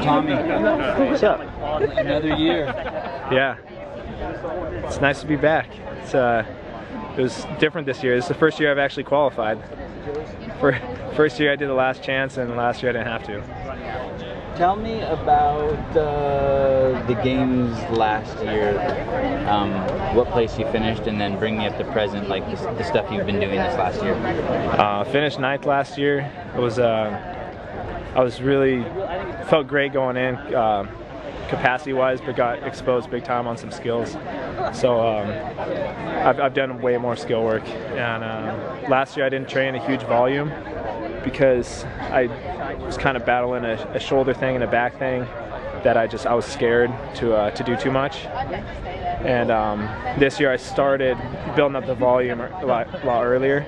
Tommy. What's up? Another year. Yeah. It's nice to be back. It was different this year. This is the first year I've actually qualified. First year I did the last chance, and last year I didn't have to. Tell me about the games last year. What place you finished, and then bring me up to present, like the stuff you've been doing this last year. Finished 9th last year. It was I was really felt great going in. Capacity-wise, but got exposed big time on some skills. So I've done way more skill work, and last year I didn't train a huge volume because I was kind of battling a shoulder thing and a back thing that I was scared to do too much. And this year I started building up the volume a lot earlier,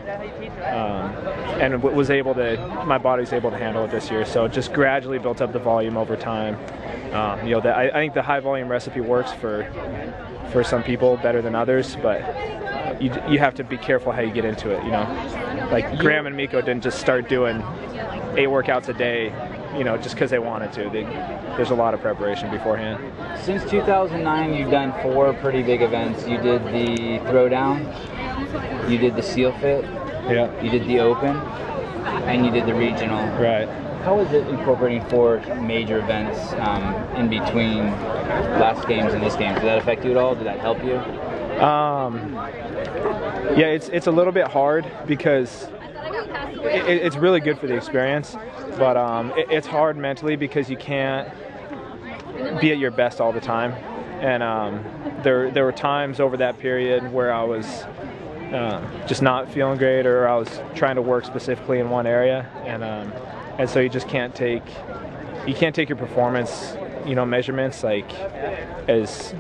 and was able to. My body's able to handle it this year. So just gradually built up the volume over time. You know, I think the high volume recipe works for some people better than others, but you have to be careful how you get into it. You know, like Graham and Miko didn't just start doing 8 workouts a day, you know, just because they wanted to. There's a lot of preparation beforehand. Since 2009, you've done 4 pretty big events. You did the Throwdown, you did the Seal Fit, yeah, you did the Open, and you did the Regional. Right. How is it incorporating 4 major events in between last games and this game? Did that affect you at all? Did that help you? Yeah, it's a little bit hard because it's really good for the experience, but it's hard mentally because you can't be at your best all the time. And there were times over that period where I was just not feeling great, or I was trying to work specifically in one area, and so you just can't take your performance, you know, measurements like as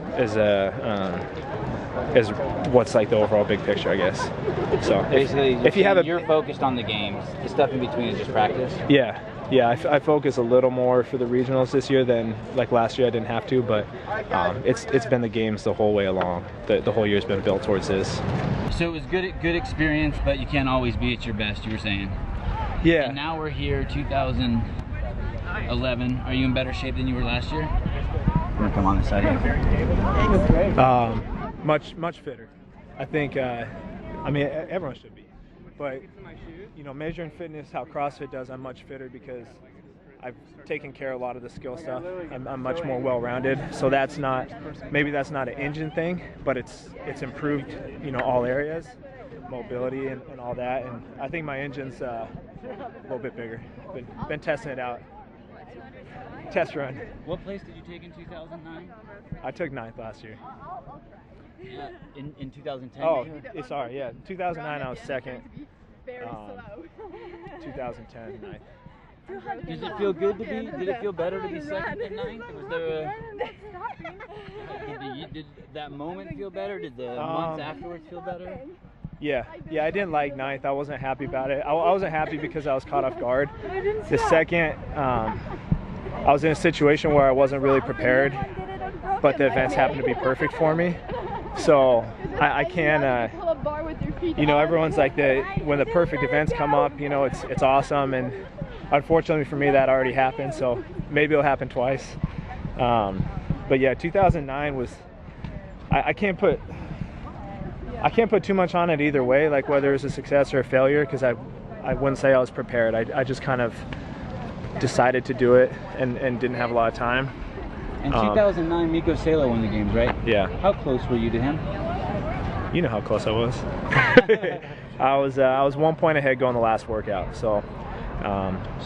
what's like the overall big picture, I guess. So basically, if you have you're focused on the games, the stuff in between is just practice. Yeah. I focus a little more for the regionals this year than like last year. I didn't have to, but it's been the games the whole way along. The whole year's been built towards this. So it was good experience, but you can't always be at your best. You were saying. Yeah. And now we're here, 2011. Are you in better shape than you were last year? I'm gonna come on this side here. Much fitter. I think. I mean, everyone should be, but you know, measuring fitness how CrossFit does, I'm much fitter because I've taken care of a lot of the skill stuff. I'm much more well-rounded. So maybe that's not an engine thing, but it's improved, you know, all areas, mobility and all that. And I think my engine's a little bit bigger. Been testing it out. Test run. What place did you take in 2009? I took 9th last year. Yeah, in 2010? Oh, sorry, yeah. 2009 I was 2nd. 2010 9th. Does it feel good to be? Did it feel better to be 2nd than 9th? Was there did that moment feel better? Did the months afterwards feel better? Yeah, I didn't like 9th. I wasn't happy about it. I wasn't happy because I was caught off guard. The 2nd, I was in a situation where I wasn't really prepared, but the events happened to be perfect for me. So I can, you know, everyone's like when the perfect events come up, you know, it's awesome, and unfortunately for me that already happened. So maybe it'll happen twice. But yeah, 2009 was I can't put too much on it either way, like whether it's a success or a failure, because I wouldn't say I was prepared. I just kind of decided to do it and didn't have a lot of time. In 2009, Miko Salo won the games, right? Yeah. How close were you to him? You know how close I was. I was 1 point ahead going the last workout. So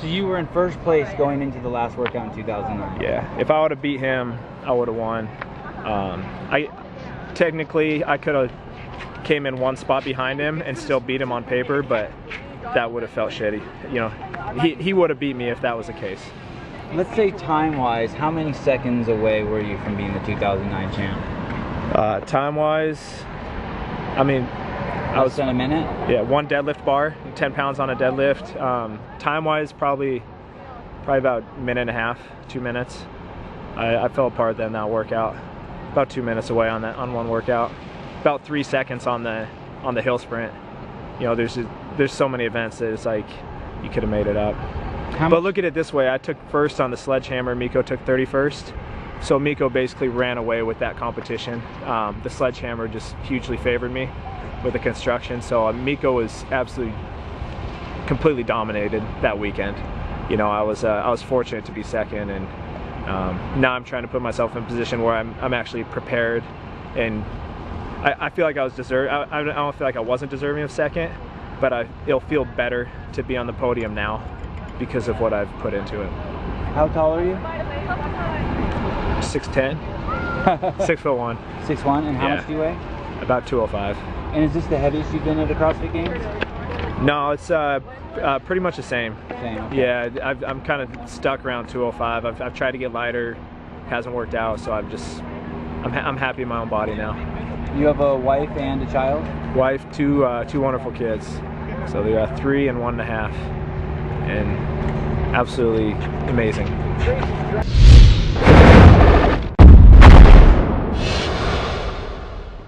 you were in first place going into the last workout in 2009. Yeah. If I would have beat him, I would have won. Technically I could have came in 1 spot behind him and still beat him on paper, but that would have felt shitty. You know, he would have beat me if that was the case. Let's say time-wise, how many seconds away were you from being the 2009 champ? Time-wise, I mean, I was in a minute. Yeah, 1 deadlift bar, 10 pounds on a deadlift. Time-wise, probably about a minute and a half, 2 minutes. I fell apart then that workout. About 2 minutes away on 1 workout. About 3 seconds on the hill sprint. You know, there's so many events that it's like you could have made it up. But look at it this way, I took first on the sledgehammer, Miko took 31st. So Miko basically ran away with that competition. The sledgehammer just hugely favored me with the construction. So Miko was absolutely, completely dominated that weekend. You know, I was fortunate to be second, and now I'm trying to put myself in a position where I'm actually prepared, and I feel like I was I don't feel like I wasn't deserving of second, but it'll feel better to be on the podium now because of what I've put into it. How tall are you? 6'10", 6'1". 6'1", and how much do you weigh? About 205. And is this the heaviest you've been at the CrossFit Games? No, it's pretty much the same. Okay. Yeah, I'm kind of stuck around 205. I've tried to get lighter, hasn't worked out, so I'm happy in my own body now. You have a wife and a child? Wife, two wonderful kids. So they got 3 and 1.5, and absolutely amazing.